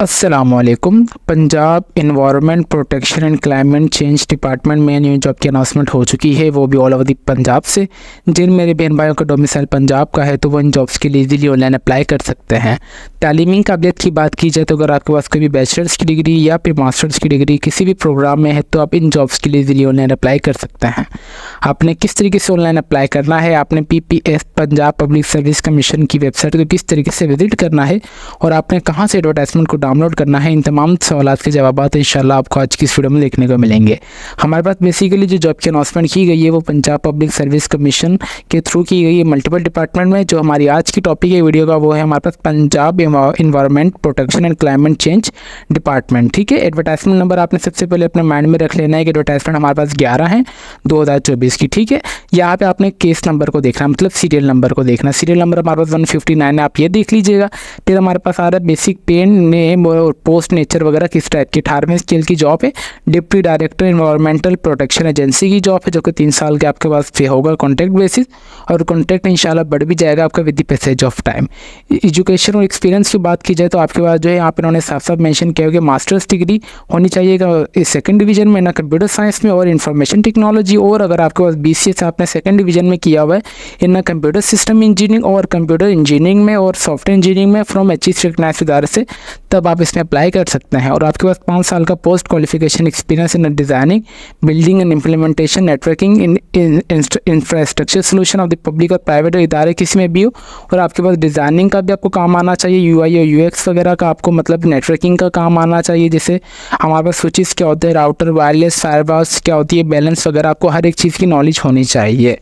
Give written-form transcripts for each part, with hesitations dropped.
अस्सलामुअलैकुम। Punjab environment protection and climate change department में new job की अनाउंसमेंट हो चुकी है, वो भी ऑल ओवर दी पंजाब से। जिन मेरे बहन भाइयों का डोमिसाइल पंजाब का है तो वो इन जॉब्स के लिए इजीली ऑनलाइन अप्लाई कर सकते हैं। तालीमी काबिलियत की बात की जाए तो अगर आपके पास कोई भी बैचलर्स की डिग्री या फिर मास्टर्स की डिग्री किसी भी प्रोग्राम में है तो आप इन जॉब्स के लिए इजीली ऑनलाइन अप्लाई कर सकते हैं। आपने किस तरीके से ऑनलाइन अप्लाई करना है, आपने PPS Punjab public service commission की वेबसाइट को किस तरीके से विजिट करना है और आपने कहाँ से एडवर्टाइजमेंट को डाउनलोड करना है, इन तमाम सवालात के जवाब इंशाल्लाह आपको आज की इस वीडियो में देखने को मिलेंगे। हमारे पास बेसिकली जो जॉब की अनाउंसमेंट की गई है वो पंजाब पब्लिक सर्विस कमीशन के थ्रू की गई है मल्टीपल डिपार्टमेंट में। जो हमारी आज की टॉपिक है वीडियो का वो है हमारे पास Punjab environment protection and climate change department. ठीक है, एडवर्टाइजमेंट नंबर आपने सबसे पहले अपने माइंड में रख लेना है कि एडवर्टाइजमेंट हमारे पास 11 है 2024 की। ठीक है, यहाँ पे आपने केस नंबर को देखना, मतलब सीरियल नंबर को देखना। सीरियल नंबर हमारे पास 159 है, आप ये देख लीजिएगा। फिर हमारे पास आ रहा है बेसिक पे नेम और पोस्ट नेचर वगैरह किस टाइप की। 18वें स्केल की जॉब है, deputy director environmental protection agency की जॉब है, जो कि 3 साल के आपके पास पे होगा कॉन्ट्रैक्ट बेसिस, और कॉन्ट्रैक्ट इंशाल्लाह बढ़ भी जाएगा आपका with the passage of time. Education और एक्सपीरियंस की बात की जाए तो आपके पास जो है यहाँ पर उन्होंने साफ साफ मेंशन किया कि मास्टर्स डिग्री होनी चाहिए सेकंड डिवीजन में ना कंप्यूटर साइंस में और इंफॉर्मेशन टेक्नोलॉजी, और अगर आपके पास BCA से आपने सेकंड डिवीजन में किया हुआ है इन कंप्यूटर सिस्टम इंजीनियरिंग और कंप्यूटर इंजीनियरिंग में और सॉफ्टवेयर इंजीनियरिंग में फ्रॉम HEC रिकग्नाइज्ड इदारे से, तब आप इसमें अप्लाई कर सकते हैं। और आपके पास 5 साल का post qualification experience in designing, building and implementation, networking in infrastructure solution of the public और प्राइवेट इदारे किसी में भी हो, और आपके पास डिज़ाइनिंग का भी आपको काम आना चाहिए, UI और UX वगैरह का आपको मतलब नेटवर्किंग का काम आना चाहिए। जैसे हमारे पास स्विचेस क्या होते हैं, राउटर, वायरलेस, फायरवॉल्स क्या होती है, बैलेंस वगैरह, आपको हर एक चीज़ की नॉलेज होनी चाहिए।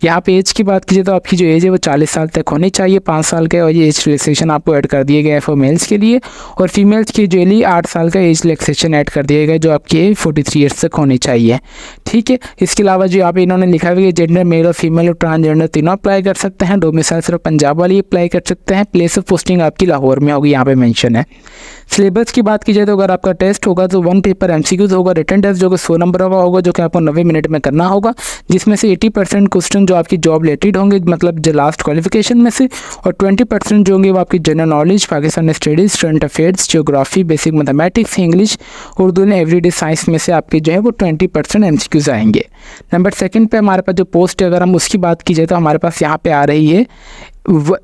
यहाँ पे एज की बात कीजिए तो आपकी जो एज है वो 40 साल तक होनी चाहिए। 5 साल का और ये एज रिलैक्सेशन आपको ऐड कर दिए गए हैं फॉर मेल्स के लिए, और फीमेल्स के जो 8 साल का एज रिलैक्सेशन ऐड कर दिया गया जो आपकी 43 ईयर्स तक होनी चाहिए। ठीक है, इसके अलावा जो यहाँ पे इन्होंने लिखा हुआ है जेंडर मेल और फीमेल और ट्रांसजेंडर तीनों अप्लाई कर सकते हैं। डोमिसाइल सिर्फ पंजाब वाली अप्लाई कर सकते हैं। प्लेस ऑफ पोस्टिंग आपकी लाहौर में होगी, यहाँ पे मेंशन है। सिलेबस की बात की जाए तो अगर आपका टेस्ट होगा तो 1 पेपर MCQs होगा, रिटन टेस्ट जो कि 100 नंबर का होगा, जो कि आपको 90 मिनट में करना होगा, जिसमें से 80% क्वेश्चन जो आपकी जॉब रिलेटेड होंगे, मतलब जो लास्ट क्वालिफिकेशन में से, और 20% जो होंगे वो आपकी general knowledge, Pakistan studies, current affairs, geography, basic mathematics, English, Urdu ने एवरीडे साइंस में से आपके जो है वो 20% MCQs आएंगे। नंबर 2 पे हमारे पास जो पोस्ट है अगर हम उसकी बात की जाए तो हमारे पास यहाँ पे आ रही है,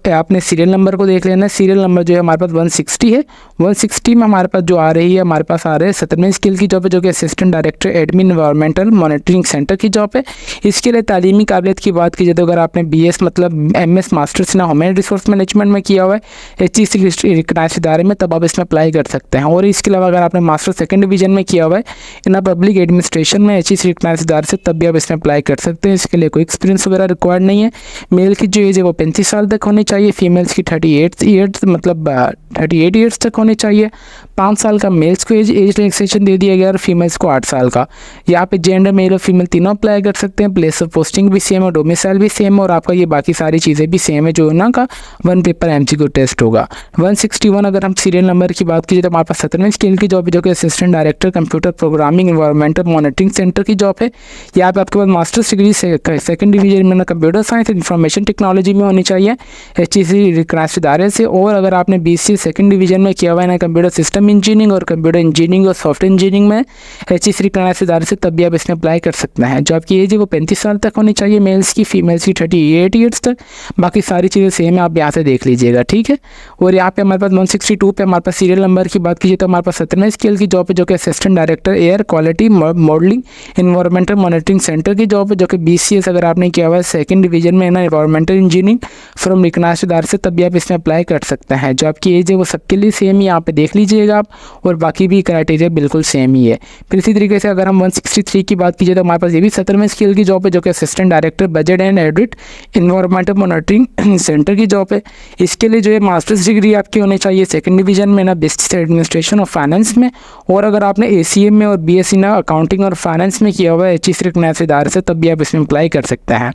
आपने सीरियल नंबर को देख लेना है। सीरियल नंबर जो है हमारे पास 160 है। 160 में हमारे पास जो आ रही है, हमारे पास आ रहे हैं 17वें स्केल की जॉब है, जो कि assistant director admin environmental monitoring centre की जॉब है। इसके लिए तालीमी काबिलियत की बात की जाए तो अगर आपने BS मतलब MS masters in human resource management में किया हुआ है HEC रिकग्नाइज्ड इदारे में, तब आप इसमें अप्लाई कर सकते हैं। और इसके अलावा अगर आपने मास्टर सेकंड डिवीजन में किया हुआ है इन पब्लिक एडमिनिस्ट्रेशन में HEC रिकग्नाइज्ड इदारे से, तब भी आप इसमें अप्लाई कर सकते हैं। इसके लिए कोई एक्सपीरियंस वगैरह रिक्वायर्ड नहीं है। मेल की जो एज है वो 35 साल तक होनी चाहिए, फीमेल्स की 38 ईयर्स मतलब 38 ईयर्स तक होनी चाहिए। 5 साल का मेल्स को एज रिलैक्सेशन दे दिया गया और फीमेल्स को 8 साल का। यहाँ पे जेंडर मेल और फीमेल तीनों अप्लाई कर सकते हैं। प्लेस ऑफ पोस्टिंग भी सेम है, डोमिसाइल भी सेम है, और आपका ये बाकी सारी चीज़ें भी सेम है जो ना का 1 पेपर MCQ टेस्ट होगा। 161 अगर हम सीरियल नंबर की बात कीजिए तो हमारे पास 17वें स्केल की जॉब है, जो कि assistant director computer programming environmental monitoring centre की जॉब है। यहाँ पे आपके पास मास्टर्स डिग्री सेकंड डिवीजन में कंप्यूटर साइंस इंफॉर्मेशन टेक्नोलॉजी में होनी चाहिए HEC रिकग्नाइज्ड इदारे से, और अगर आपने BCA सेकंड डिवीजन में किया हुआ है ना कंप्यूटर सिस्टम इंजीनियरिंग और कंप्यूटर इंजीनियरिंग और सॉफ्टवेयर इंजीनियरिंग में HEC रिकग्नाइज्ड इदारे से, तब भी आप इसमें अप्लाई कर सकते हैं। जो आपकी एज है वो 35 साल तक होनी चाहिए मेल्स की, फीमेल्स की 38 ईयर्स तक। बाकी सारी चीज़ें सेम है, आप यहाँ से देख लीजिएगा। ठीक है, और यहाँ पे हमारे पास 162 पे हमारे पास सीरियल नंबर की बात कीजिए तो हमारे पास 17वें स्केल की जॉब है, जो कि assistant director air quality modelling environmental monitoring centre की जॉब है, जो कि BCA अगर आपने किया हुआ है सेकंड डिवीजन में ना इन्वायरमेंटल इंजीनियरिंग फ्रॉम रिकग्नाइज्ड इदारे से, तब भी आप इसमें अप्लाई कर सकते हैं। जो आपकी एज है वो सबके लिए सेम ही यहाँ पे देख लीजिएगा आप, और बाकी भी क्राइटेरिया बिल्कुल सेम ही है। फिर इसी तरीके से अगर हम 163 की बात कीजिए तो हमारे पास ये भी 17वें स्केल की जॉब है, जो कि assistant director budget and audit environmental monitoring centre की जॉब है। इसके लिए जो है मास्टर्स डिग्री आपकी होनी चाहिए सेकंड डिवीजन में ना बिजनेस एडमिनिस्ट्रेशन और फाइनेंस में, और अगर आपने ACM में और BSc ना अकाउंटिंग और फाइनेंस में किया हुआ है HEC रिकग्नाइज्ड इदारे से, तब भी आप इसमें अप्लाई कर सकते हैं।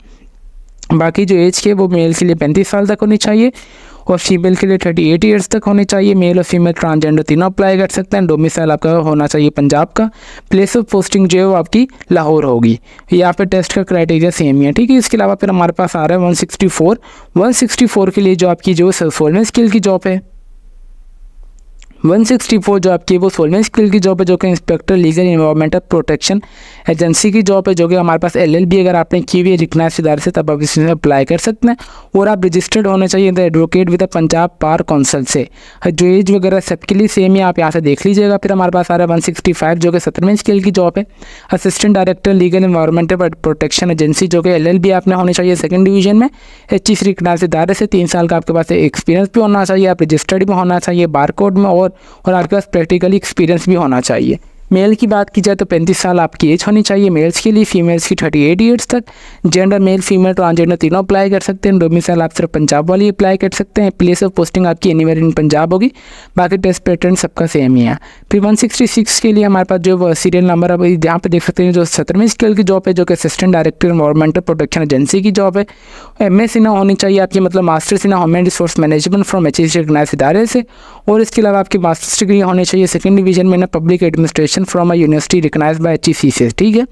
बाकी जो एज के वो मेल के लिए 35 साल तक होनी चाहिए और फीमेल के लिए 38 ईयर्स तक होनी चाहिए। मेल और फीमेल ट्रांसजेंडर तीनों अप्लाई कर सकते हैं। डोमिसाइल आपका होना चाहिए पंजाब का। प्लेस ऑफ पोस्टिंग जो है वो आपकी लाहौर होगी। यहाँ पे टेस्ट का क्राइटेरिया सेम ही है, ठीक है। इसके अलावा फिर हमारे पास आ रहा है 164 के लिए जो आपकी जो 16वें स्किल की जॉब है। 164 जो आपकी वो सोलवेंट स्किल की जॉब है, जो कि inspector legal environmental protection agency की जॉब है, जो कि हमारे पास LLB अगर आपने की हुई है रिकग्नाइज्ड इदारे से, तब आप इसमें अप्लाई कर सकते हैं। और आप रजिस्टर्ड होने चाहिए the advocate with the Punjab bar council से। जो एज वगैरह सबके लिए सेम ही, आप यहाँ से देख लीजिएगा। फिर हमारे पास आ रहा है 165 जो कि सत्रहवें स्केल की जॉब है, assistant director legal environmental protection agency, जो कि LLB आपने होनी चाहिए सेकंड डिवीजन में, HE रिकग्नाइज्ड इदारे से। 3 साल का आपके पास एक्सपीरियंस भी होना चाहिए, आप रजिस्टर्ड भी होना चाहिए बार कोड में, और आपके पास प्रैक्टिकली एक्सपीरियंस भी होना चाहिए। मेल की बात की जाए तो 35 साल आपकी एज होनी चाहिए मेल्स के लिए, फीमेल्स की 38 ईयर्स तक। जेंडर मेल फीमेल ट्रांसजेंडर तीनों अप्लाई कर सकते हैं। डोमिसाइल आप सिर्फ पंजाब वाली अप्लाई कर सकते हैं। प्लेस ऑफ पोस्टिंग आपकी एनीवेयर इन पंजाब होगी, बाकी टेस्ट पैटर्न सबका सेम ही है। फिर 166 के लिए हमारे पास जो सीरियल नंबर है यहाँ पे देख सकते हैं, जो 17वीं स्केल की जॉब है, जो कि assistant director environmental protection agency की जॉब है। MS ना होनी चाहिए आपकी, मतलब masters in human resource management from HE recognised इदारे से। और इसके अलावा आपकी मास्टर्स डिग्री होनी चाहिए सेकंड डिवीजन में ना public administration from a university recognised by HEC से। ठीक है,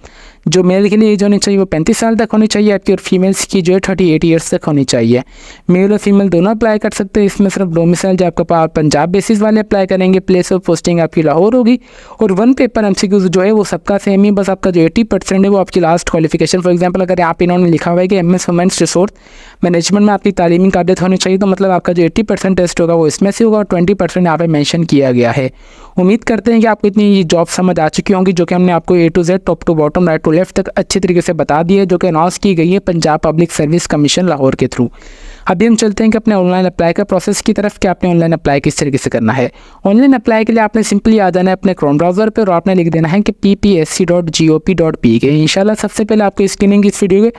जो मेल के लिए एज होनी चाहिए वो 35 साल तक होनी चाहिए आपकी, और फीमेल्स की जो है 38 ईयर्स तक होनी चाहिए। मेल और फीमेल दोनों अप्लाई कर सकते हैं। इसमें सिर्फ डोमिसाइल जो आपका पंजाब बेसिस वाले अप्लाई करेंगे। प्लेस ऑफ पोस्टिंग आपकी लाहौर होगी, और 1 पेपर MCQ जो है वो सबका सेम ही, बस आपका जो 80% है वो आपकी लास्ट क्वालिफिकेशन। फॉर एग्जाम्पल अगर यहाँ पे इन्होंने लिखा हुआ है कि MS ह्यूमन रिसोर्स मैनेजमेंट में आपकी तालीमी काबिलियत होनी चाहिए, तो मतलब आपका जो 80% टेस्ट होगा वो इसमें से होगा, और 20% यहाँ पे मेंशन किया गया है। उम्मीद करते हैं कि आपको इतनी जॉब समझ आ चुकी होंगी, जो कि हमने आपको A to Z top to bottom right to left तक अच्छे तरीके से बता दी है, जो कि अनाउंस की गई है Punjab public service commission Lahore के थ्रू। अभी हम चलते हैं कि अपने ऑनलाइन अप्लाई का प्रोसेस की तरफ, कि आपने ऑनलाइन अप्लाई किस तरीके से करना है। ऑनलाइन अप्लाई के लिए आपने सिंपली आ जाना है अपने क्रोम ब्राउज़र पर, और आपने लिख देना है कि ppsc.gop.p। इंशाल्लाह सबसे पहले आपको स्क्रीनिंग इस वीडियो के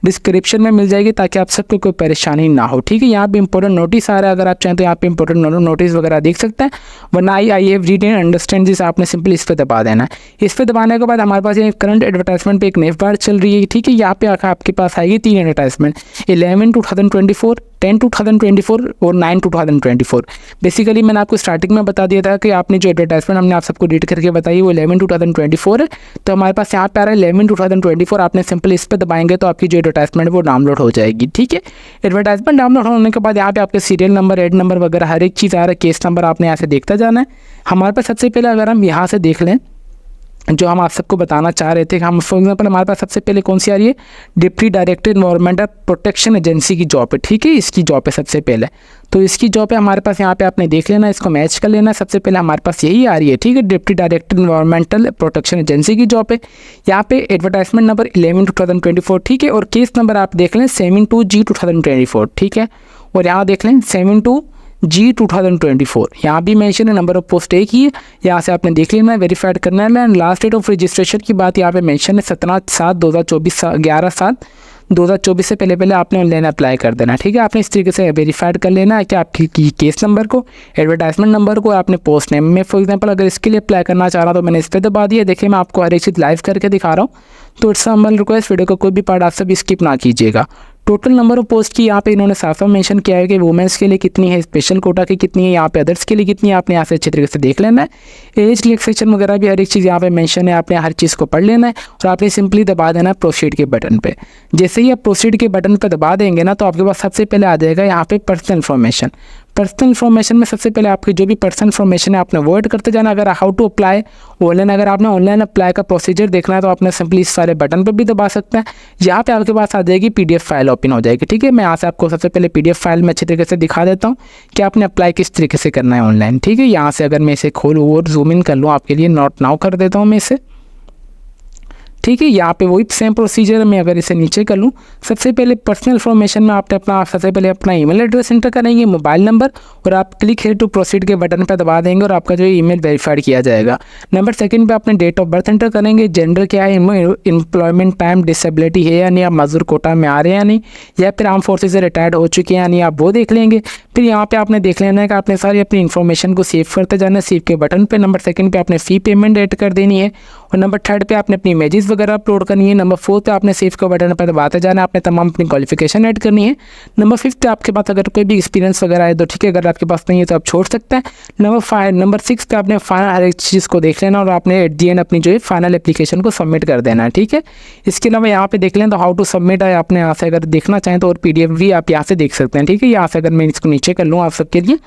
डिस्क्रिप्शन में मिल जाएगी, ताकि आप सबको कोई परेशानी ना हो। ठीक है, यहाँ पे इंपॉर्टेंट नोटिस आ रहा है, अगर आप चाहें तो यहाँ पे इंपॉर्टेंट नोटिस वगैरह देख सकते हैं। वरना I have read and understand this, आपने सिंपली इस पर दबा देना है। इस पर दबाने के बाद हमारे पास ये करंट एडवर्टाइजमेंट पे एक नेफ बार चल रही है। ठीक है, यहाँ पे आकर आपके पास आएगी 3 एडवर्टाइजमेंट, 11/2024, 10/2024 और 9/2024। बेसिकली मैंने आपको स्टार्टिंग में बता दिया था कि आपने जो एडवर्टाइजमेंट हमने आप सबको रीड करके बताई वो 11/2024 है। तो हमारे पास यहाँ पे आ रहा है 11/2024, आपने सिंपल इस पर दबाएंगे तो आपकी जो एडवर्टाइजमेंट वो डाउनलोड हो जाएगी। ठीक है, एडवर्टाइजमेंट डाउनलोड होने के बाद यहाँ पे आपके सीरियल नंबर, एड नंबर वगैरह हर एक चीज़ आ रहा है। केस नंबर आपने यहाँ से देखता जाना है। हमारे पास सबसे पहले अगर हम यहाँ से देख लें, जो हम आप सबको बताना चाह रहे थे कि हम फॉर एग्जाम्पल हमारे पास सबसे पहले कौन सी आ रही है, deputy director environmental protection agency की जॉब है। ठीक है, इसकी जॉब है सबसे पहले, तो इसकी जॉब है हमारे पास। यहाँ पे आपने देख लेना, इसको मैच कर लेना। सबसे पहले हमारे पास यही आ रही है। ठीक है, deputy director environmental protection agency की जॉब है। यहाँ पे एडवर्टाइजमेंट नंबर 11/2024। ठीक है, और केस नंबर आप देख लें 72G/2024। ठीक है, और यहाँ देख लें 72G/2024, यहाँ भी मेंशन है। नंबर ऑफ पोस्ट एक ही है, यहाँ से आपने देख लेना है, वेरीफाइड करना है। And last date of registration की बात यहाँ पे मेंशन है 17/7/2024, 11/7/2024 से पहले आपने ऑनलाइन अप्लाई कर देना। ठीक है, आपने इस तरीके से वेरीफाइड कर लेना है कि आपकी केस नंबर को, एडवर्टाइजमेंट नंबर को, आपने पोस्ट नेम में फॉर एग्जांपल अगर इसके लिए अप्लाई करना चाह रहा तो मैंने इस पर दबा दिया। देखिए मैं आपको हर एक चीज़ लाइव करके दिखा रहा हूँ, तो इट्स हम्बल रिक्वेस्ट वीडियो का कोई भी पार्ट आप सब स्किप ना कीजिएगा। टोटल नंबर ऑफ पोस्ट की यहाँ पे इन्होंने साफ साफ मेंशन किया है कि वुमेंस के लिए कितनी है, स्पेशल कोटा की कितनी है, यहाँ पे अदर्स के लिए कितनी है, आपने यहाँ से अच्छे तरीके से देख लेना है। एज रिलैक्सेशन वगैरह भी हर एक चीज़ यहाँ पे मेंशन है, आपने हर चीज़ को पढ़ लेना है और आपने सिंपली दबा देना है प्रोसीड के बटन पे। जैसे ही आप प्रोसीड के बटन पर दबा देंगे ना, तो आपके पास सबसे पहले आ जाएगा यहाँ पे पर्सनल इन्फॉर्मेशन। पर्सनल इन्फॉर्मेशन में सबसे पहले आपकी जो भी पर्सनल इन्फॉर्मेशन है आपने वर्ड करते जाना। अगर हाउ टू अप्लाई ऑनलाइन, अगर आपने ऑनलाइन अप्लाई का प्रोसीजर देखना है तो आपने सिंपली इस सारे बटन पर भी दबा सकते हैं। यहाँ पे आपके पास आ जाएगी PDF फाइल ओपन हो जाएगी। ठीक है, मैं यहाँ से आपको सबसे पहले PDF फाइल में अच्छे तरीके से दिखा देता हूँ कि आपने अप्लाई किस तरीके से करना है ऑनलाइन। ठीक है, यहाँ से अगर मैं इसे खोलूँ और जूम इन कर लूँ आपके लिए, नोट नाउ कर देता हूँ मैं इसे। ठीक है, यहाँ पे वही सेम प्रोसीजर मैं अगर इसे नीचे कर लूँ, सबसे पहले पर्सनल इन्फॉर्मेशन में आपने सबसे पहले अपना ईमेल एड्रेस एंटर करेंगे, मोबाइल नंबर, और आप क्लिक है टू प्रोसीड के बटन पर दबा देंगे और आपका जो ईमेल वेरीफाइड किया जाएगा। नंबर सेकंड पे आपने डेट ऑफ बर्थ एंटर करेंगे, जेंडर क्या है, एम्प्लॉयमेंट टाइम, डिसेबिलिटी है या नहीं, आप मजदूर कोटा में आ रहे हैं या नहीं, या फिर आर्म फोर्सेज से रिटायर्ड हो चुके हैं या नहीं, आप वो देख लेंगे। फिर यहाँ पे आपने देख लेना है कि आपने सारी अपनी इन्फॉर्मेशन को सेव करते जाना है, सेव के बटन पे। नंबर सेकंड पे आपने फ़ी पेमेंट ऐड कर देनी है, और नंबर 3 पे आपने अपनी इमेजेस वगैरह अपलोड करनी है। नंबर 4 पे आपने सेव का बटन पर दबाते जाना, आपने तमाम अपनी क्वालिफिकेशन ऐड करनी है। नंबर 5 पे आपके पास अगर कोई भी एक्सपीरियंस वगैरह है तो ठीक है, अगर आपके पास नहीं है तो आप छोड़ सकते हैं। नंबर 6 पे आपने फाइनल हर एक चीज़ को देख लेना और आपने एट दी एंड अपनी जो है फाइनल एप्लीकेशन को सबमिट कर देना है, ठीक है। इसके अलावा यहाँ पे देख लें तो हाउ टू सबमिट है, आपने यहाँ से अगर देखना चाहें तो और PDF भी आप यहाँ से देख सकते हैं, ठीक है। यहाँ से अगर मैं इसको नीचे कर लूँ आप सबके लिए,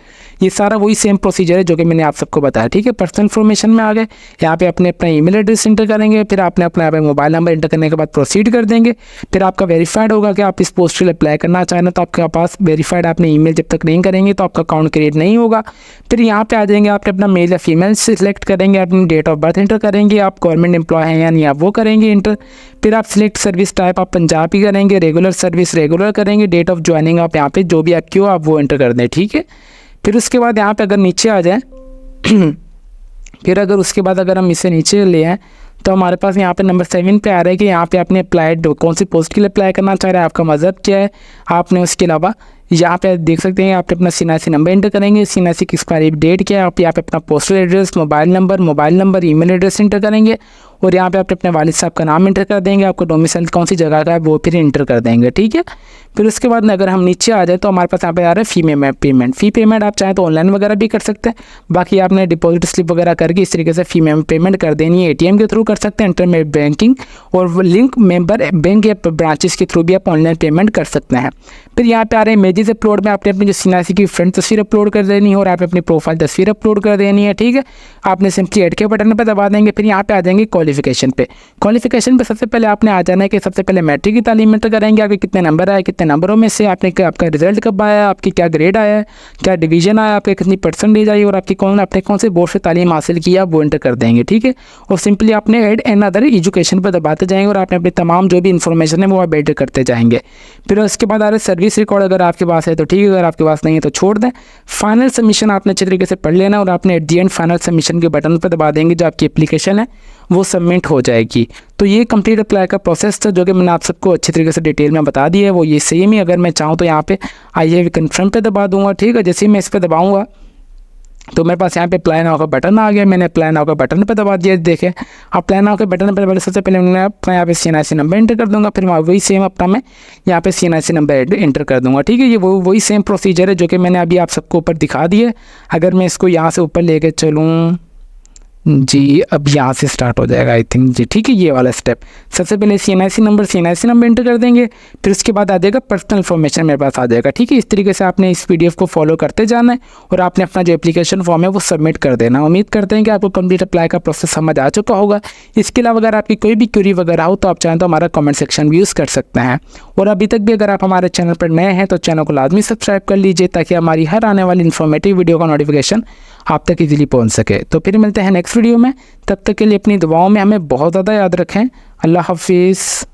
ये सारा वही सेम प्रोसीजर है जो कि मैंने आप सबको बताया, ठीक है। पर्सनल इन्फॉर्मेशन में आ गए, यहाँ पे अपने अपना ईमेल एड्रेस एंटर करेंगे, फिर आपने अपना यहाँ पे मोबाइल नंबर एंटर करने के बाद प्रोसीड कर देंगे। फिर आपका वेरीफाइड होगा कि आप इस पोस्ट के लिए अप्लाई करना चाहें तो आपके पास वेरीफाइड आपने ईमेल जब तक नहीं करेंगे तो आपका अकाउंट क्रिएट नहीं होगा। फिर यहाँ पे आ जाएंगे, आपने अपना मेल या फीमेल सिलेक्ट करेंगे, अपनी डेट ऑफ बर्थ एंटर करेंगे, आप गवर्नमेंट एम्प्लॉय हैं या नहीं आप वो करेंगे एंटर। फिर आप सिलेक्ट सर्विस टाइप आप पंजाबी करेंगे, रेगुलर सर्विस रेगुलर करेंगे, डेट ऑफ ज्वाइनिंग आप यहाँ पे जो भी आपकी हो आप वो एंटर कर दें, ठीक है। फिर उसके बाद यहाँ पे अगर नीचे आ जाए फिर अगर उसके बाद अगर हम इसे नीचे ले आएँ तो हमारे पास यहाँ पे नंबर 7 पे आ रहा है कि यहाँ पे आपने अप्लाइड कौन सी पोस्ट के लिए अप्लाई करना चाह रहे हैं, आपका मज़हब क्या है, आपने उसके अलावा यहाँ पे देख सकते हैं आपने अपना CNIC नंबर एंटर करेंगे, CNIC की एक्सपायरी डेट क्या है, आप यहाँ पे अपना postal address, mobile number email address enter करेंगे और यहाँ पे आप अपने वालिद साहब का नाम एंटर कर देंगे, आपको डोमिसाइल कौन सी जगह का है वो फिर एंटर कर देंगे, ठीक है। फिर उसके बाद अगर हम नीचे आ जाए तो हमारे पास यहाँ पे आ रहा है फ़ी पेमेंट आप चाहें तो ऑनलाइन वगैरह भी कर सकते हैं, बाकी आपने डिपॉजिट स्लिप वगैरह करके इस तरीके से फ़ी पेमेंट कर देनी है। ATM के थ्रू कर सकते हैं, इंटरनेट बैंकिंग और लिंक मेंबर बैंक या ब्रांचेस के थ्रू भी आप ऑनलाइन पेमेंट कर सकते हैं। फिर यहाँ पे आ रहे हैं इमेजेस अपलोड में आपने अपनी जो CNIC की फ्रंट तस्वीर अपलोड कर देनी है और आप अपनी प्रोफाइल तस्वीर अपलोड कर देनी है, ठीक है। आपने सिंपली ऐड के बटन पर दबा देंगे। फिर यहाँ पे आ जाएंगे क्वालिफिकेशन पे सबसे पहले आपने आ जाना है कि सबसे पहले मैट्रिक की तालीम एंटर करेंगे, आपके कितने नंबर आए, कितने नंबरों में से आपका रिजल्ट कब आया, आपकी क्या ग्रेड आया, क्या डिवीजन आया, आपके कितनी परसेंटेज आई और आपने कौन से बोर्ड से तालीम हासिल किया वो एंटर कर देंगे, ठीक है। और सिंपली आपने ऐड एंड अदर एजुकेशन पर दबाते जाएंगे और आपने अपनी तमाम जो भी इन्फॉर्मेशन है वो आप एंटर करते जाएंगे। फिर उसके बाद आ रहे सर्विस रिकॉर्ड, अगर आपके पास है तो ठीक है, अगर आपके पास नहीं है तो छोड़ दें। फाइनल सबमिशन आपने अच्छे तरीके से पढ़ लेना और आपने at the and final submission के बटन पर दबा देंगे, जो आपकी एप्लीकेशन है वो सबमिट हो जाएगी। तो ये कंप्लीट अप्लाई का प्रोसेस था जो कि मैंने आप सबको अच्छी तरीके से डिटेल में बता दिया है, वो ये सेम ही। अगर मैं चाहूँ तो यहाँ पे आई हैव कन्फर्म पे दबा दूंगा, ठीक है। जैसे ही मैं इस पर दबाऊंगा तो मेरे पास यहाँ पे अप्लाई नाउ का बटन आ गया, मैंने अप्लाई नाउ का बटन पे दबा दिया। देखें अप्लाई नाउ के बटन पर सबसे पहले मैं अपना यहाँ पे CNIC नंबर एंटर कर दूंगा, फिर वही सेम अपना मैं यहाँ पे CNIC नंबर एंटर कर दूंगा, ठीक है। ये वही सेम प्रोसीजर है जो कि मैंने अभी आप सबको ऊपर दिखा दिया। अगर मैं इसको यहाँ से ऊपर लेके चलूँ जी, अब यहाँ से स्टार्ट हो जाएगा आई थिंक जी, ठीक है। ये वाला स्टेप सबसे पहले CNIC नंबर एंटर कर देंगे, फिर उसके बाद आ जाएगा पर्सनल इन्फॉर्मेशन मेरे पास आ जाएगा, ठीक है। इस तरीके से आपने इस PDF को फॉलो करते जाना है और आपने अपना जो एप्लीकेशन फॉर्म है वो सबमिट कर देना। उम्मीद करते हैं कि आपको कंप्लीट अप्लाई का प्रोसेस समझ आ चुका होगा। इसके अलावा अगर आपकी कोई भी क्वेरी वगैरह हो तो आप चाहें तो हमारा कमेंट सेक्शन भी यूज़ कर सकते हैं। और अभी तक भी अगर आप हमारे चैनल पर नए हैं तो चैनल को लाजमी सब्सक्राइब कर लीजिए ताकि हमारी हर आने वाली इन्फॉर्मेटिव वीडियो का नोटिफिकेशन आप तक इजीली पहुंच सके। तो फिर मिलते हैं नेक्स्ट वीडियो में, तब तक के लिए अपनी दुआओं में हमें बहुत ज़्यादा याद रखें। अल्लाह हाफिज़।